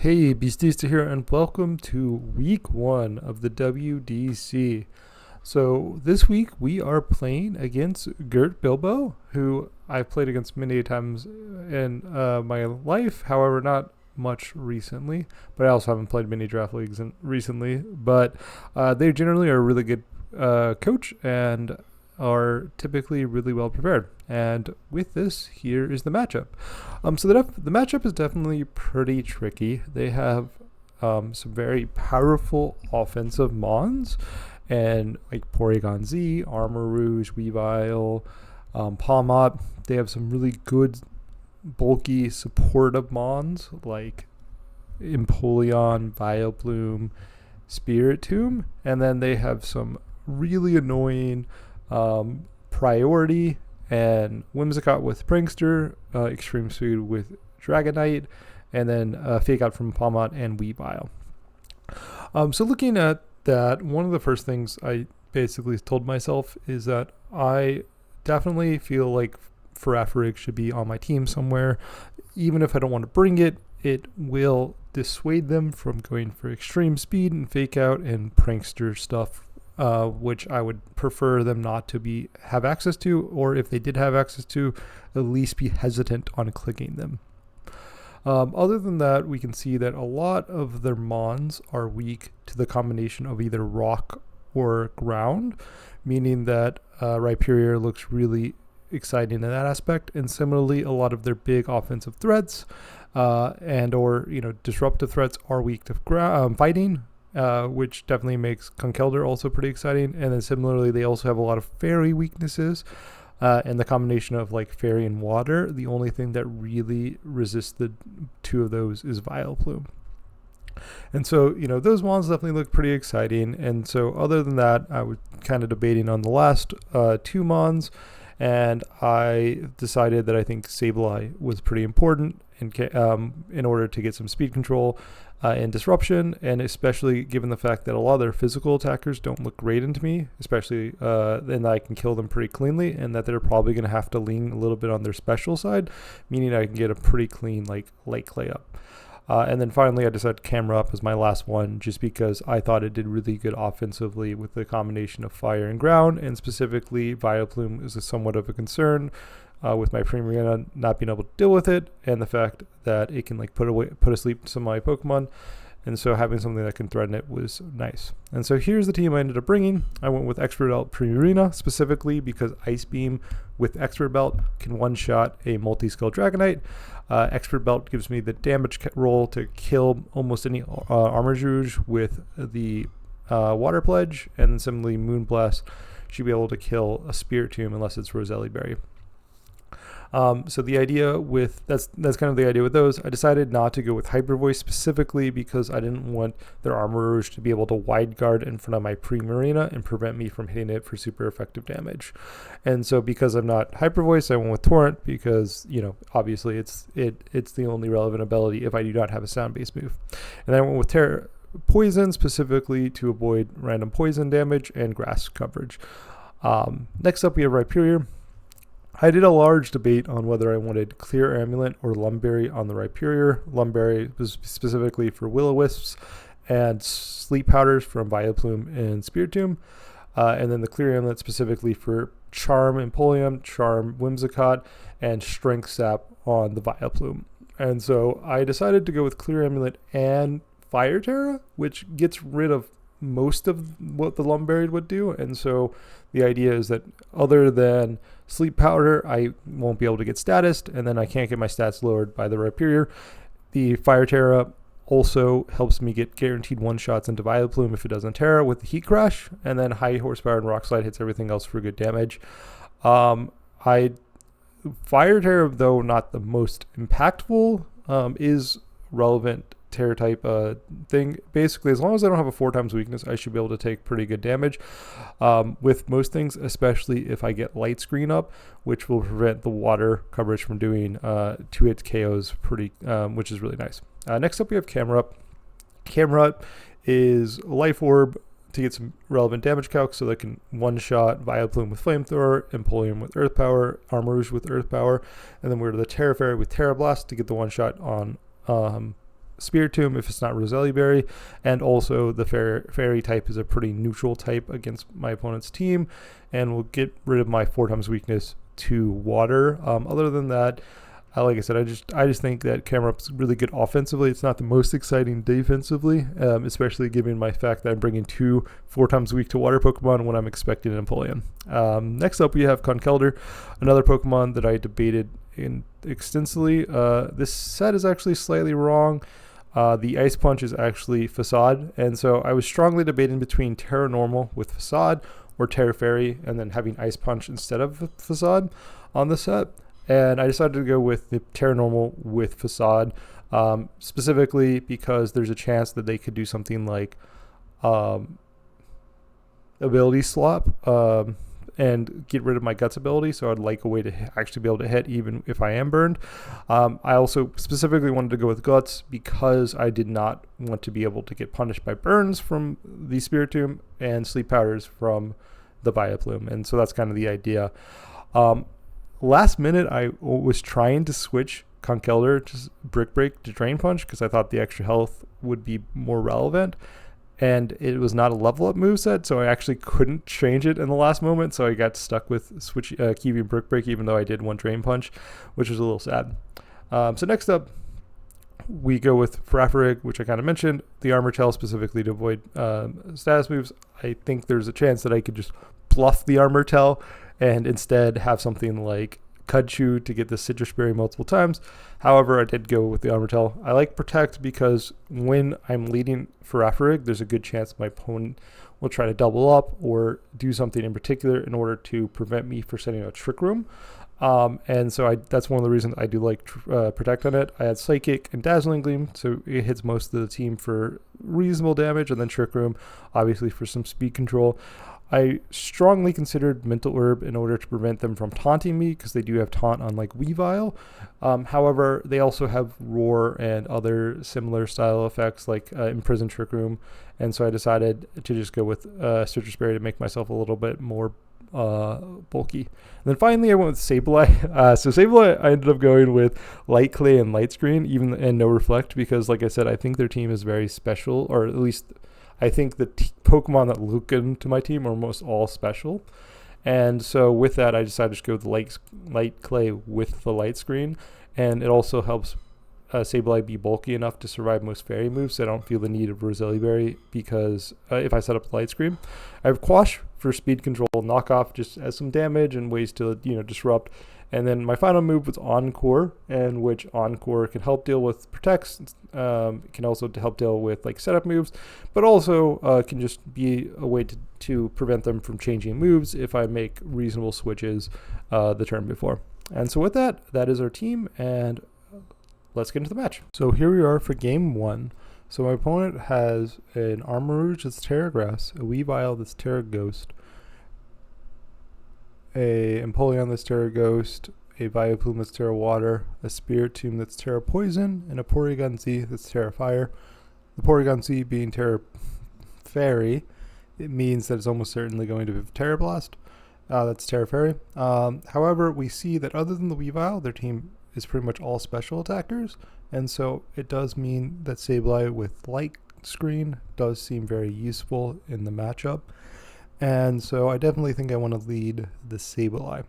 Hey, Beastista here, and welcome to week 1 of the WDC. So this week we are playing against Gert Bilbo, who I've played against many times in my life, however not much recently, but I also haven't played many draft leagues recently, but they generally are a really good coach and are typically really well prepared. And with this, here is the matchup. So the matchup is definitely pretty tricky. They have some very powerful offensive mons, and like Porygon Z, Armor Rouge, Weavile, Palmot. They have some really good, bulky, supportive mons like Empoleon, Vileplume, Spiritomb, and then they have some really annoying Priority and Whimsicott with Prankster, Extreme Speed with Dragonite, and then Fake Out from Palmot and Weavile. So looking at that, one of the first things I basically told myself is that I definitely feel like Farafrig should be on my team somewhere. Even if I don't want to bring it, it will dissuade them from going for Extreme Speed and Fake Out and Prankster stuff, which I would prefer them not to have access to, or if they did have access to, at least be hesitant on clicking them. Other than that, we can see that a lot of their mons are weak to the combination of either rock or ground, meaning that Rhyperior looks really exciting in that aspect. And similarly, a lot of their big offensive threats and or disruptive threats are weak to fighting, which definitely makes Conkeldurr also pretty exciting. And then similarly, they also have a lot of fairy weaknesses. And the combination of like fairy and water, the only thing that really resists the two of those is Vileplume. And so, those mons definitely look pretty exciting. And so other than that, I was kind of debating on the last two mons, and I decided that I think Sableye was pretty important in order to get some speed control and disruption, and especially given the fact that a lot of their physical attackers don't look great into me, especially and I can kill them pretty cleanly, and that they're probably going to have to lean a little bit on their special side, meaning I can get a pretty clean like light clay up. And then finally I decided Camera Up as my last one, just because I thought it did really good offensively with the combination of fire and ground, and specifically Vileplume is somewhat of a concern with my Primarina not being able to deal with it, and the fact that it can like put asleep some of my Pokemon, and so having something that can threaten it was nice. And so here's the team I ended up bringing. I went with Expert Belt Primarina specifically because Ice Beam with Expert Belt can one-shot a multi-skill Dragonite. Expert Belt gives me the damage roll to kill almost any Armor Rouge with the Water Pledge, and then similarly Moonblast should be able to kill a Spiritomb unless it's Roselli Berry. So the idea with that's kind of the idea with those. I decided not to go with Hyper Voice specifically because I didn't want their Armor Rouge to be able to wide guard in front of my Primarina and prevent me from hitting it for super effective damage. And so because I'm not Hyper Voice, I went with Torrent because obviously it's the only relevant ability if I do not have a sound based move. And then I went with Poison specifically to avoid random poison damage and grass coverage. Next up we have Rhyperior. I did a large debate on whether I wanted Clear Amulet or Lumberry on the Rhyperior. Lumberry was specifically for Will-O-Wisps, and Sleep Powders from Vileplume and Spiritomb. And then the Clear Amulet specifically for Charm Empoleon, Charm Whimsicott, and Strength Sap on the Vileplume. And so I decided to go with Clear Amulet and Fire Terra, which gets rid of most of what the Lumberry would do. And so the idea is that other than Sleep Powder, I won't be able to get statused, and then I can't get my stats lowered by the Rhyperior. The Fire Terra also helps me get guaranteed one-shots into Vileplume if it doesn't Terra with the Heat Crash, and then High Horsepower and Rock Slide hits everything else for good damage. Fire Terra, though not the most impactful, is relevant Terror type thing. Basically, as long as I don't have a 4x weakness, I should be able to take pretty good damage with most things, especially if I get Light Screen up, which will prevent the water coverage from doing 2-hit KOs which is really nice. Next up we have Camera Up. Camera Up is Life Orb to get some relevant damage calc, so they can one-shot Vileplume with Flamethrower, Empoleon with Earth Power, Armor Rouge with Earth Power, and then we're to the Terra Fairy with Terra Blast to get the one-shot on Spiritomb if it's not Roselli Berry, and also the Fairy type is a pretty neutral type against my opponent's team, and will get rid of my 4x weakness to water. Other than that, like I said, I just think that Camerup's really good offensively. It's not the most exciting defensively, especially given my fact that I'm bringing 2 4x weak to water Pokemon when I'm expecting an Empoleon. Next up, we have Conkeldurr, another Pokemon that I debated extensively. This set is actually slightly wrong. The Ice Punch is actually Facade, and so I was strongly debating between Terra Normal with Facade or Terra Fairy, and then having Ice Punch instead of Facade on the set. And I decided to go with the Terra Normal with Facade, specifically because there's a chance that they could do something like Ability Swap and get rid of my Guts ability, so I'd like a way to actually be able to hit even if I am burned. I also specifically wanted to go with Guts because I did not want to be able to get punished by burns from the Spiritomb and Sleep Powders from the Vileplume, and so that's kind of the idea. Last minute, I was trying to switch Conkeldurr to Brick Break to Drain Punch because I thought the extra health would be more relevant, and it was not a level up moveset, so I actually couldn't change it in the last moment, so I got stuck with keeping Brick Break even though I did want Drain Punch, which was a little sad. So next up, we go with Farafrig, which I kind of mentioned, the Armor Tail specifically to avoid status moves. I think there's a chance that I could just bluff the Armor Tail and instead have something like Cudchew to get the Citrus Berry multiple times. However, I did go with the Armor Tail. I like Protect because when I'm leading Farafrig, there's a good chance my opponent will try to double up or do something in particular in order to prevent me from setting a Trick Room. And so that's one of the reasons I do like Protect on it. I had Psychic and Dazzling Gleam, so it hits most of the team for reasonable damage, and then Trick Room, obviously, for some speed control. I strongly considered Mental Herb in order to prevent them from taunting me because they do have taunt on like Weavile. However, they also have Roar and other similar style effects like Imprison Trick Room, and so I decided to just go with Citrus Berry to make myself a little bit more bulky. And then finally I went with Sableye. So Sableye I ended up going with Light Clay and Light Screen and no Reflect because like I said, I think their team is very special, or at least I think the Pokemon that look into my team are almost all special. And so with that, I decided to go with the Light Clay with the Light Screen. And it also helps Sableye be bulky enough to survive most fairy moves, so I don't feel the need of Roselli Berry because if I set up the Light Screen. I have Quash for speed control, knockoff just as some damage and ways to disrupt. And then my final move was Encore, and which Encore can help deal with protects, can also help deal with like setup moves, but also can just be a way to prevent them from changing moves if I make reasonable switches the turn before. And so with that is our team, and let's get into the match. So here we are for game 1. So my opponent has an Armarouge that's Terra Grass, a Weavile that's Terra Ghost, a Empoleon that's Terra Ghost, a Vileplume that's Terra Water, a Spiritomb that's Terra Poison, and a Porygon Z that's Terra Fire. The Porygon Z being Terra Fairy, it means that it's almost certainly going to be Terra Blast. That's Terra Fairy. However, we see that other than the Weavile, their team is pretty much all special attackers, and so it does mean that Sableye with Light Screen does seem very useful in the matchup. And so I definitely think I want to lead the Sableye.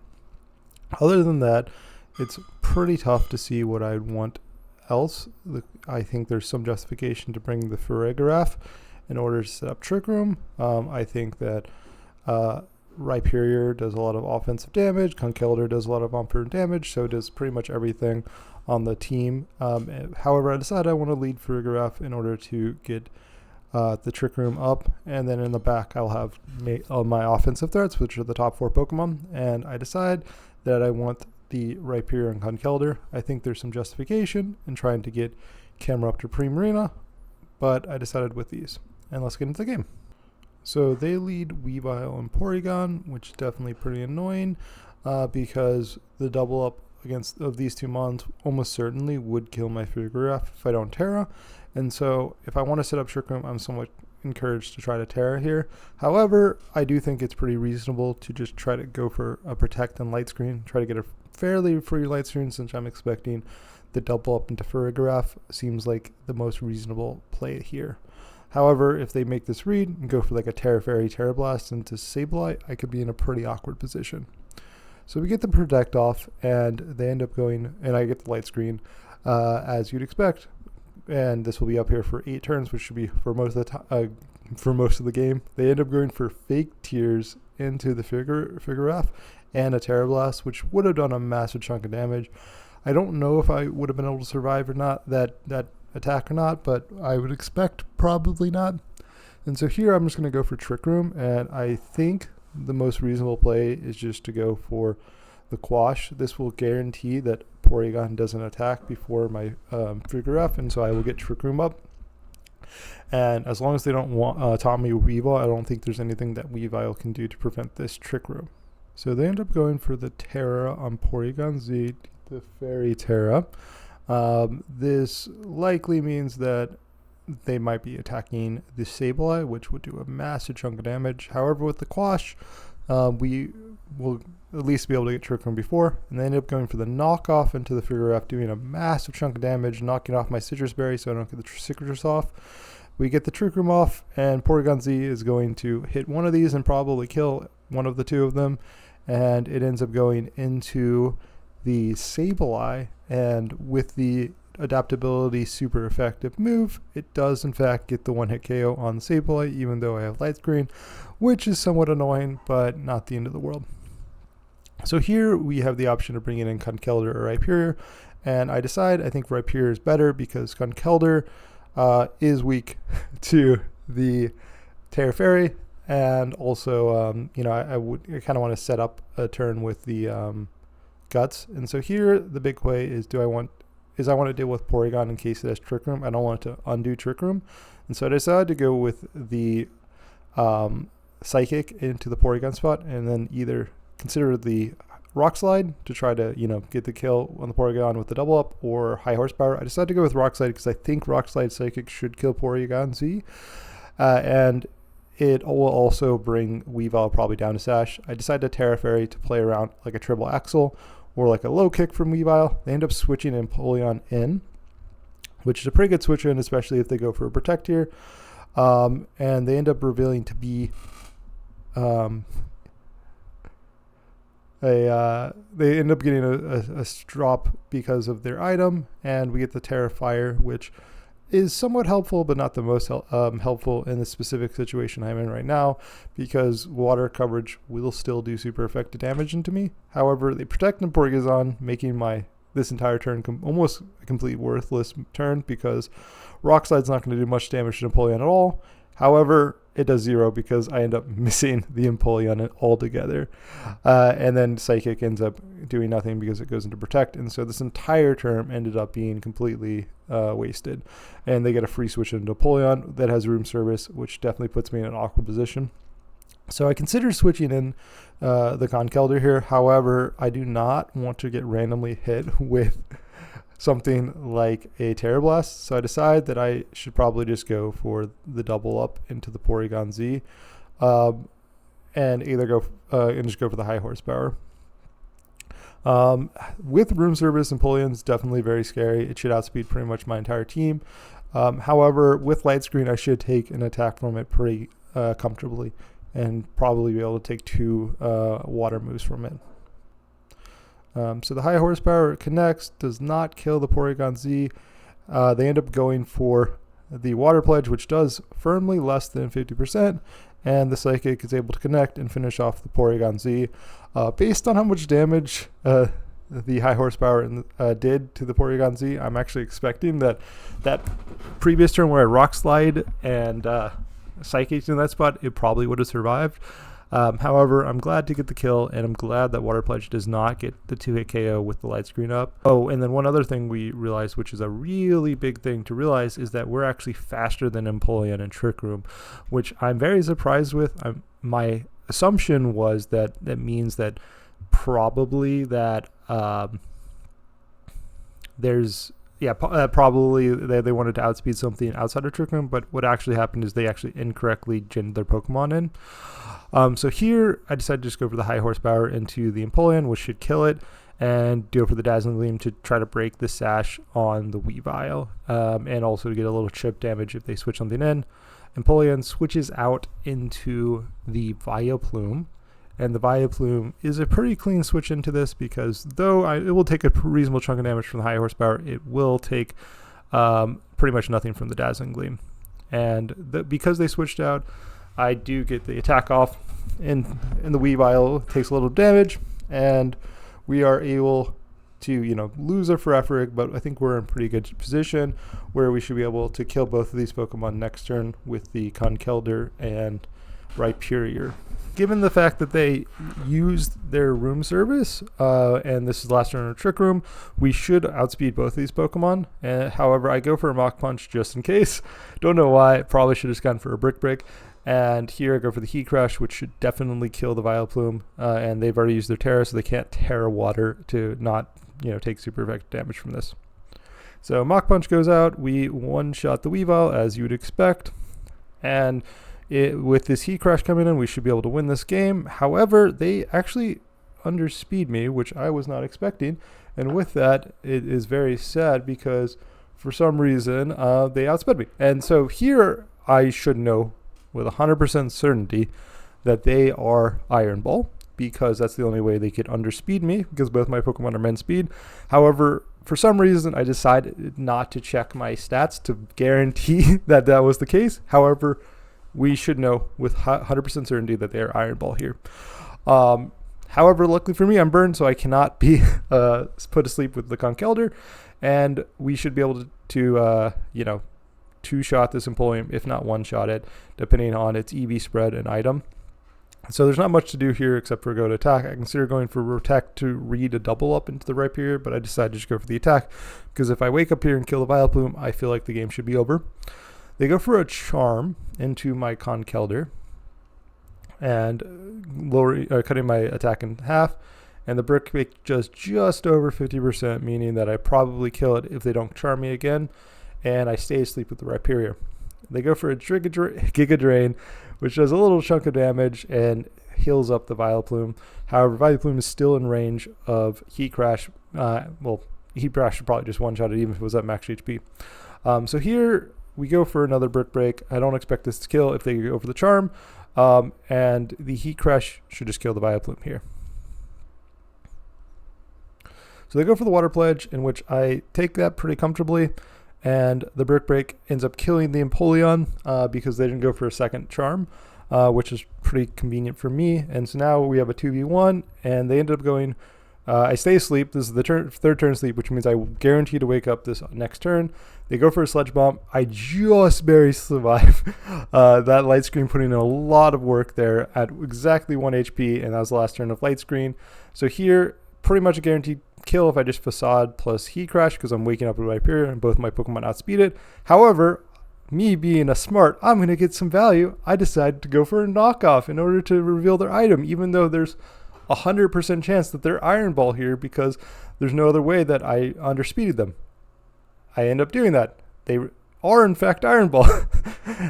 Other than that, it's pretty tough to see what I'd want else. I think there's some justification to bring the Farigiraf in order to set up Trick Room. I think that Rhyperior does a lot of offensive damage. Conkeldurr does a lot of offensive damage, so it does pretty much everything on the team. However, I decided I want to lead Farigiraf in order to get the Trick Room up, and then in the back I'll have my offensive threats, which are the top 4 Pokemon, and I decide that I want the Rhyperior and Conkeldurr. I think there's some justification in trying to get Camerupt to Primarina, but I decided with these. And let's get into the game. So they lead Weavile and Porygon, which is definitely pretty annoying because the double up of these 2 mons almost certainly would kill my Farigiraf if I don't Terra. And so if I want to set up Trick Room, I'm somewhat encouraged to try to Terra here. However, I do think it's pretty reasonable to just try to go for a Protect and Light Screen, try to get a fairly free Light Screen since I'm expecting the double up into Farigiraf seems like the most reasonable play here. However, if they make this read and go for like a Terra Fairy, Terra Blast into Sableye, I could be in a pretty awkward position. So we get the Protect off, and they end up going, and I get the light screen, as you'd expect. And this will be up here for 8 turns, which should be for most of the game. They end up going for Fake Tears into the Farigiraf and a Terra Blast, which would have done a massive chunk of damage. I don't know if I would have been able to survive or not that attack or not, but I would expect probably not. And so here I'm just going to go for Trick Room, and I think the most reasonable play is just to go for the Quash. This will guarantee that Porygon doesn't attack before my Farigiraf, and so I will get Trick Room up. And as long as they don't want Tommy Weavile, I don't think there's anything that Weavile can do to prevent this Trick Room. So they end up going for the Terra on Porygon Z, the Fairy Terra. This likely means that they might be attacking the Sableye, which would do a massive chunk of damage. However, with the Quash, we will at least be able to get Trick Room before, and they end up going for the knockoff into the Farigiraf, doing a massive chunk of damage, knocking off my Citrus Berry so I don't get the Citrus off. We get the Trick Room off, and Porygon Z is going to hit one of these and probably kill one of the two of them, and it ends up going into the Sableye, and with the adaptability super effective move, it does in fact get the one-hit KO on the Sableye, even though I have light screen, which is somewhat annoying, but not the end of the world. So here we have the option of bringing in Conkeldurr or Rhyperior, and I decide I think Rhyperior is better because Conkeldurr is weak to the Terra Fairy, and also I kind of want to set up a turn with the Guts. And so here the big play is I want to deal with Porygon in case it has Trick Room. I don't want it to undo Trick Room, and so I decided to go with the Psychic into the Porygon spot, and then either consider the Rock Slide to try to get the kill on the Porygon with the double up, or High Horsepower. I decided to go with Rock Slide because I think Rock Slide Psychic should kill Porygon Z, and it will also bring Weavile probably down to Sash. I decided to Terra Fairy to play around like a triple axle or like a low kick from Weavile. They end up switching Empoleon in, which is a pretty good switch in, especially if they go for a Protect here. And they end up revealing to be they end up getting a drop because of their item, and we get the Terra Fire, which is somewhat helpful, but not the most helpful in the specific situation I'm in right now, because water coverage will still do super effective damage into me. However, they protect Porygon, making this entire turn almost a complete worthless turn, because Rock Slide's not going to do much damage to Empoleon at all. However, it does 0 because I end up missing the Empoleon altogether. And then Psychic ends up doing nothing because it goes into Protect. And so this entire turn ended up being completely wasted. And they get a free switch into Empoleon that has Room Service, which definitely puts me in an awkward position. So I consider switching in the Conkeldurr here. However, I do not want to get randomly hit with something like a Terra Blast, so I decide that I should probably just go for the double up into the Porygon Z, and either go and just go for the High Horsepower. With Room Service, Empoleon's definitely very scary. It should outspeed pretty much my entire team. However, with Light Screen, I should take an attack from it pretty comfortably, and probably be able to take 2 water moves from it. So the High Horsepower connects, does not kill the Porygon Z. They end up going for the Water Pledge, which does firmly less than 50%, and the Psychic is able to connect and finish off the Porygon Z. Based on how much damage the High Horsepower did to the Porygon Z, I'm actually expecting that previous turn where I Rock Slide and Psychic in that spot, it probably would have survived. However, I'm glad to get the kill, and I'm glad that Water Pledge does not get the 2-hit KO with the light screen up. Oh, and then one other thing we realized, which is a really big thing to realize, is that we're actually faster than Empoleon in Trick Room, which I'm very surprised with. My assumption was that means that probably that probably they wanted to outspeed something outside of Trick Room, but what actually happened is they actually incorrectly ginned their Pokemon in. So here I decided to just go for the High Horsepower into the Empoleon, which should kill it, and go for the Dazzling Gleam to try to break the sash on the Weavile, and also to get a little chip damage if they switch something in. Empoleon switches out into the Vileplume, and the Vileplume is a pretty clean switch into this because though it will take a reasonable chunk of damage from the high horsepower, it will take pretty much nothing from the Dazzling Gleam. And because they switched out, I do get the attack off in the Weavile. Takes a little damage, and we are able to, lose a Ferrothric, but I think we're in pretty good position where we should be able to kill both of these Pokemon next turn with the Conkeldurr and Rhyperior. Given the fact that they used their room service, and this is last turn of Trick Room, we should outspeed both of these Pokemon. However, I go for a Mach Punch just in case. Don't know why. Probably should have just gone for a Brick Break. And here I go for the Heat Crash, which should definitely kill the Vileplume. And they've already used their Terra, so they can't Terra Water to not take super effective damage from this. So Mach Punch goes out. We one-shot the Weavile, as you would expect. And with this Heat Crash coming in, we should be able to win this game. However, they actually underspeed me, which I was not expecting. And with that, it is very sad because for some reason, they outsped me. And so here, I should know with 100% certainty that they are Iron Ball, because that's the only way they could underspeed me, because both my Pokemon are men speed. However, for some reason, I decided not to check my stats to guarantee that that was the case. However, we should know with 100% certainty that they are Iron Ball here. However, luckily for me, I'm burned, so I cannot be put to sleep with the Conkeldurr, and we should be able to two-shot this Empoleon, if not one-shot it, depending on its EV spread and item. So there's not much to do here except for go to attack. I consider going for Protect to read a double up into the Rhyperior, but I decided to just go for the attack because if I wake up here and kill the Vileplume, I feel like the game should be over. They go for a Charm into my Conkeldurr and cutting my attack in half, and the Brick Break just over 50%, meaning that I probably kill it if they don't Charm me again, and I stay asleep with the Rhyperior. They go for a Giga Drain, which does a little chunk of damage and heals up the Vileplume. However, Vileplume is still in range of Heat Crash. Heat Crash should probably just one-shot it even if it was at max HP. So here we go for another Brick Break. I don't expect this to kill if they go for the Charm. And the Heat Crash should just kill the Vileplume here. So they go for the Water Pledge, in which I take that pretty comfortably. And the Brick Break ends up killing the Empoleon because they didn't go for a second Charm, which is pretty convenient for me. And so now we have a 2v1, and they ended up going, I stay asleep. This is the third turn sleep, which means I guarantee to wake up this next turn. They go for a Sludge Bomb. I just barely survive. That Light Screen putting in a lot of work there at exactly 1 HP, and that was the last turn of Light Screen. So here, pretty much a guaranteed kill if I just Facade plus Heat Crash because I'm waking up with Rhyperior and both my Pokemon outspeed it. However, me being a smart, I'm going to get some value. I decided to go for a knockoff in order to reveal their item, even though there's 100% chance that they're Iron Ball here because there's no other way that I underspeeded them. I end up doing that. They are in fact Iron Ball,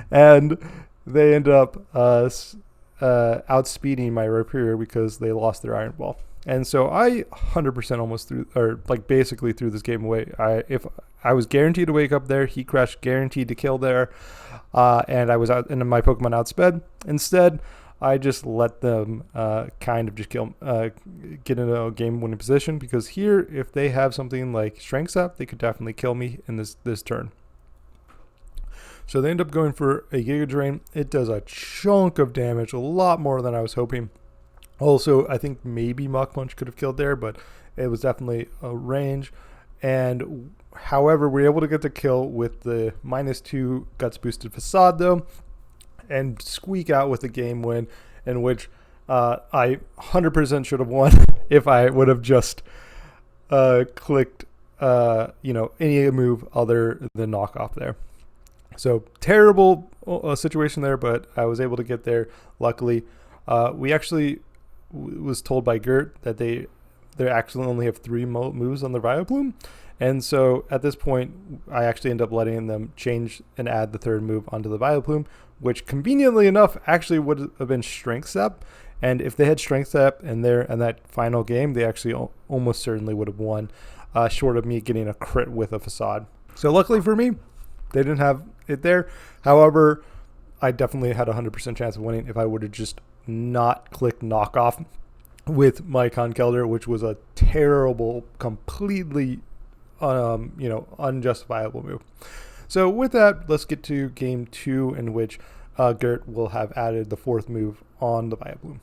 and they end up outspeeding my Rhyperior because they lost their Iron Ball. And so I 100% almost threw, or like basically threw this game away. If I was guaranteed to wake up there, Heat Crash guaranteed to kill there, and I was out, and my Pokemon outsped. Instead, I just let them kind of just get into a game-winning position because here, if they have something like Strength Sap, they could definitely kill me in this turn. So they end up going for a Giga Drain. It does a chunk of damage, a lot more than I was hoping. Also, I think maybe Mach Punch could have killed there, but it was definitely a range. And however, we were able to get the kill with the -2 Guts Boosted Facade, though, and squeak out with a game win in which I 100% should have won if I would have just clicked any move other than knockoff there. So terrible situation there, but I was able to get there. Luckily, we actually was told by Gert that they actually only have 3 moves on the Vileplume, and so at this point I actually end up letting them change and add the 3rd move onto the Vileplume, which conveniently enough actually would have been Strength Sap, And if they had strength step in that final game, they actually almost certainly would have won, short of me getting a crit with a facade. So luckily for me, they didn't have it there. However, I definitely had a 100% chance of winning if I would have just not clicked knockoff with my Conkelder, which was a terrible, completely, unjustifiable move. So with that, let's get to game 2, in which Gert will have added the 4th move on the Vileplume.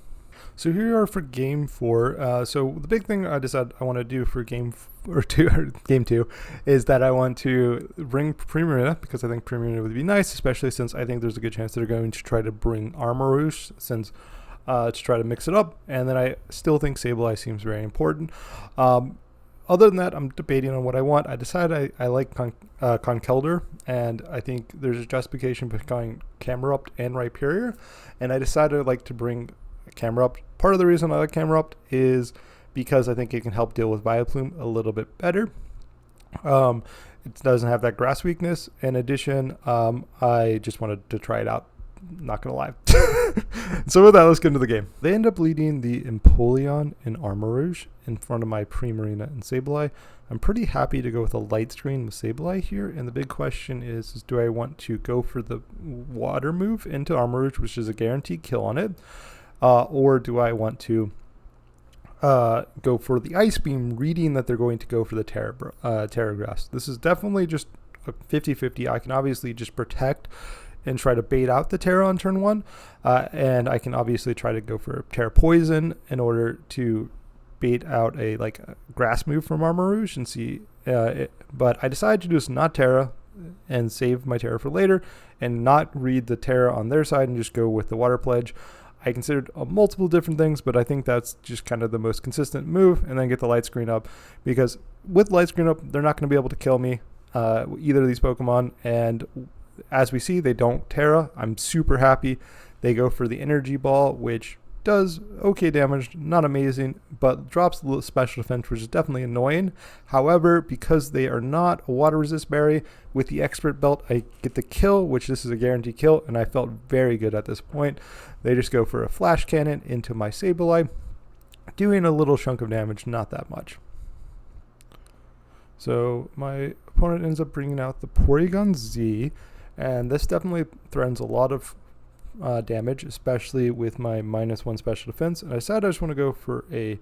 So here we are for game 4. So the big thing I decided I want to do for game 2 is that I want to bring Primarina, because I think Primarina would be nice, especially since I think there's a good chance they're going to try to bring Armarouge, since to try to mix it up. And then I still think Sableye seems very important. Other than that, I'm debating on what I want. I decided I like Conkelder, and I think there's a justification between Camerupt and Rhyperior, and I decided I'd like to bring Camerupt. Part of the reason I like Camerupt is because I think it can help deal with Vileplume a little bit better. It doesn't have that grass weakness. In addition, I just wanted to try it out. Not gonna lie. So with that, let's get into the game. They end up leading the Empoleon and Armarouge in front of my Primarina and Sableye. I'm pretty happy to go with a light screen with Sableye here, and the big question is do I want to go for the water move into Armarouge, which is a guaranteed kill on it, or do I want to go for the Ice Beam, reading that they're going to go for the Terra Grass. This is definitely just a 50-50. I can obviously just protect and try to bait out the Terra on turn 1, and I can obviously try to go for Terra Poison in order to bait out a grass move from Armarouge and see. But I decided to just not Terra and save my Terra for later, and not read the Terra on their side and just go with the Water Pledge. I considered multiple different things, but I think that's just kind of the most consistent move, and then get the light screen up, because with light screen up, they're not going to be able to kill me, either of these Pokemon, and as we see, they don't Terra. I'm super happy. They go for the Energy Ball, which does okay damage, not amazing, but drops a little special defense, which is definitely annoying. However, because they are not a water resist berry, with the Expert Belt, I get the kill, which this is a guaranteed kill, and I felt very good at this point. They just go for a Flash Cannon into my Sableye, doing a little chunk of damage, not that much. So my opponent ends up bringing out the Porygon Z, and this definitely threatens a lot of damage, especially with my -1 special defense. And I decided I just want to go for a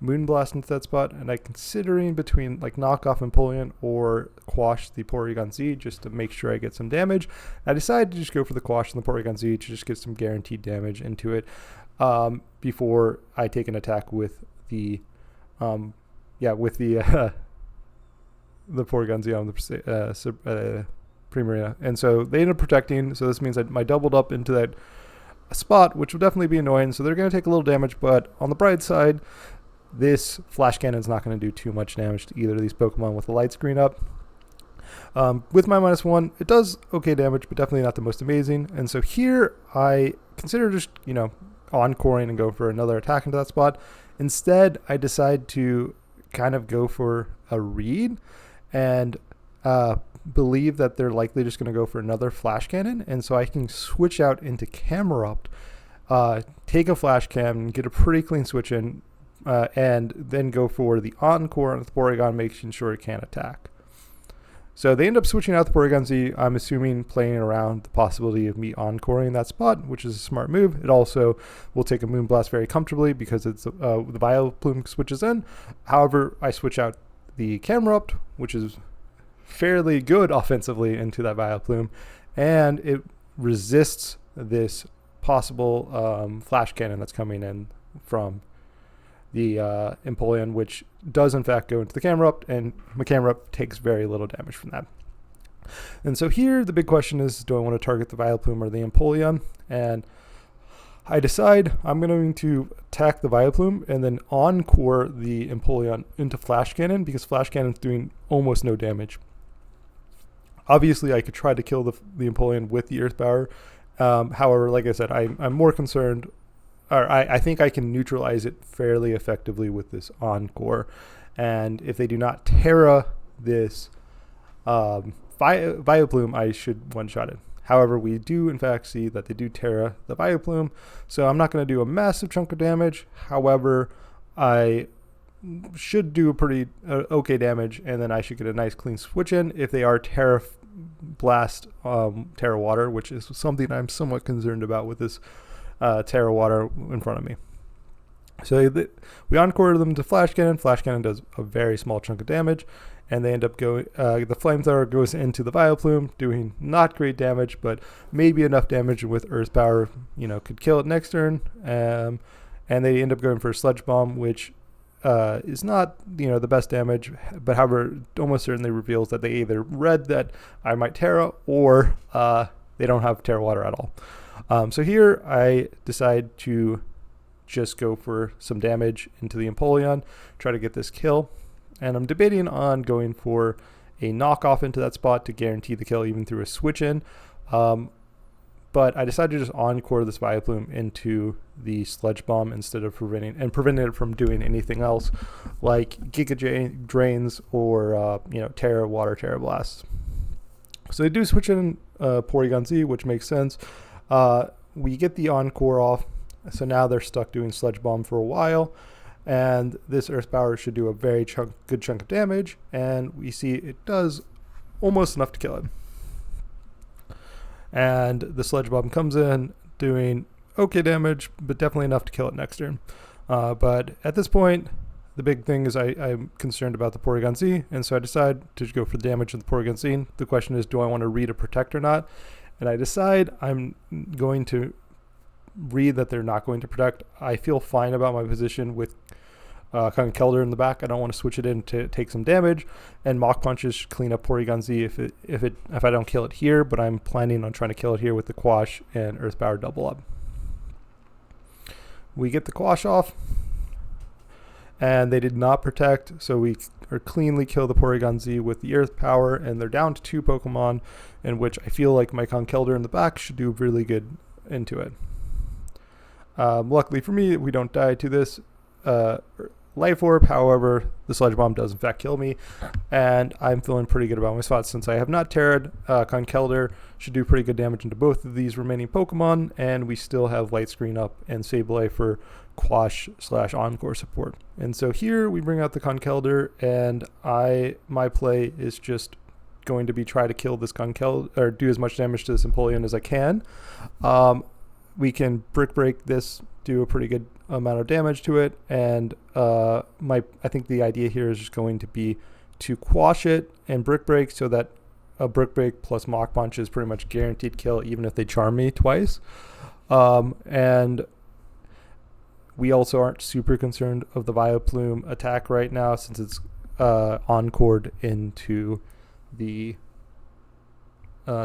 Moonblast into that spot, and I'm considering between knock off Empoleon or quash the Porygon Z just to make sure I get some damage. I decided to just go for the quash and the Porygon Z to just get some guaranteed damage into it before I take an attack with the the Porygon Z on the Primarina. And so they end up protecting, so this means that I doubled up into that spot, which will definitely be annoying. So they're going to take a little damage, but on the bright side, this Flash Cannon is not going to do too much damage to either of these Pokemon with the light screen up. With my -1, it does okay damage, but definitely not the most amazing. And so here I consider just, encoring and go for another attack into that spot. Instead, I decide to kind of go for a read and believe that they're likely just going to go for another Flash Cannon, and so I can switch out into Camerupt, take a Flash Cannon, get a pretty clean switch in, and then go for the Encore on the Porygon, making sure it can't attack. So they end up switching out the Porygon Z, I'm assuming playing around the possibility of me encoring that spot, which is a smart move. It also will take a Moonblast very comfortably because it's the Vileplume switches in. However, I switch out the Camerupt, which is fairly good offensively, into that Vileplume, and it resists this possible Flash Cannon that's coming in from the Empoleon, which does in fact go into the Camerupt, and my Camerupt takes very little damage from that. And so here the big question is, do I want to target the Vileplume or the Empoleon? And I decide I'm going to attack the Vileplume and then encore the Empoleon into Flash Cannon, because Flash Cannon's doing almost no damage. Obviously, I could try to kill the Empoleon with the Earth Power. However, like I said, I'm more concerned, or I think I can neutralize it fairly effectively with this Encore. And if they do not Terra this Vileplume, I should one-shot it. However, we do in fact see that they do Terra the Vileplume, so I'm not going to do a massive chunk of damage. However, I should do a pretty okay damage, and then I should get a nice clean switch in if they are Terra Blast, Terra Water, which is something I'm somewhat concerned about with this Terra Water in front of me. So we encore them to Flash Cannon. Flash Cannon does a very small chunk of damage, and they end up going, the Flamethrower goes into the Vileplume, doing not great damage, but maybe enough damage with Earth Power, could kill it next turn. And they end up going for a Sludge Bomb, which is not, the best damage, but however, almost certainly reveals that they either read that I might Terra, or they don't have Terra Water at all. So here I decide to just go for some damage into the Empoleon, try to get this kill. And I'm debating on going for a knockoff into that spot to guarantee the kill even through a switch in. But I decided to just encore this Vileplume into the Sludge Bomb instead of preventing it from doing anything else like Giga Drains or Terra Water, Terra Blast. So they do switch in Porygon Z, which makes sense. We get the encore off, so now they're stuck doing Sludge Bomb for a while. And this Earth Power should do a very good chunk of damage, and we see it does almost enough to kill it. And the Sludge Bomb comes in doing okay damage, but definitely enough to kill it next turn. But at this point, the big thing is I'm concerned about the Porygon Z, and so I decide to go for the damage of the Porygon Z. The question is, do I want to read a Protect or not? And I decide I'm going to read that they're not going to Protect. I feel fine about my position with Conkeldurr in the back. I don't want to switch it in to take some damage, and Mach Punches should clean up Porygon Z if I don't kill it here, but I'm planning on trying to kill it here with the Quash and Earth Power double up. We get the Quash off, and they did not Protect, so we cleanly kill the Porygon Z with the Earth Power, and they're down to 2 Pokemon, in which I feel like my Conkeldurr in the back should do really good into it. Luckily for me, we don't die to this Life Orb. However, the Sludge Bomb does in fact kill me, and I'm feeling pretty good about my spots since I have not Terra'd. Conkeldurr should do pretty good damage into both of these remaining Pokemon, and we still have Light Screen up and Sableye for Quash / Encore support. And so here we bring out the Conkeldurr, and my play is just going to be try to kill this Conkeldurr, or do as much damage to this Empoleon as I can. We can Brick Break this, do a pretty good amount of damage to it, and I think the idea here is just going to be to quash it and Brick Break, so that a Brick Break plus Mach Punch is pretty much guaranteed kill even if they charm me twice. And we also aren't super concerned of the Vileplume attack right now since it's encored into the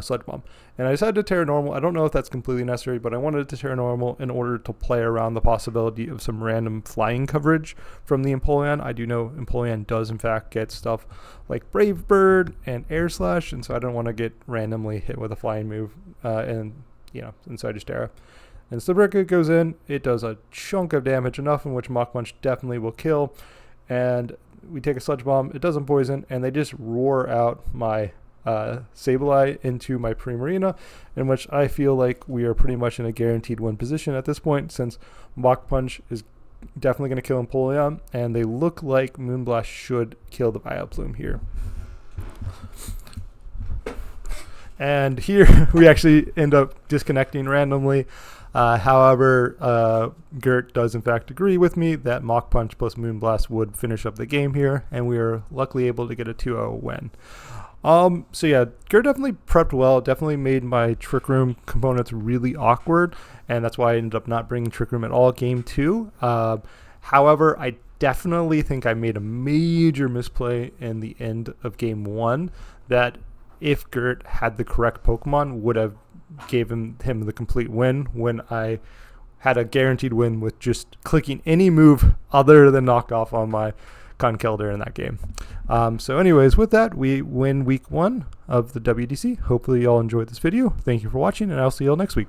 Sludge Bomb. And I decided to Terra Normal. I don't know if that's completely necessary, but I wanted to Terra Normal in order to play around the possibility of some random flying coverage from the Empoleon. I do know Empoleon does in fact get stuff like Brave Bird and Air Slash, and so I don't want to get randomly hit with a flying move, and so I just Terra. And Slibricka goes in. It does a chunk of damage, enough in which Mach Punch definitely will kill. And we take a Sludge Bomb. It doesn't poison, and they just roar out my Sableye into my Primarina, in which I feel like we are pretty much in a guaranteed win position at this point, since Mach Punch is definitely going to kill Empoleon, and they look like Moonblast should kill the Vileplume here. And here we actually end up disconnecting randomly. However, Gert does in fact agree with me that Mach Punch plus Moonblast would finish up the game here, and we are luckily able to get a 2-0 win. So yeah, Gert definitely prepped well, definitely made my Trick Room components really awkward, and that's why I ended up not bringing Trick Room at all game 2. However, I definitely think I made a major misplay in the end of game 1 that if Gert had the correct Pokemon would have given him the complete win, when I had a guaranteed win with just clicking any move other than knock off on my Conkeldurr in that game. So anyways, with that, we win week 1 of the WDC. Hopefully y'all enjoyed this video. Thank you for watching, and I'll see y'all next week.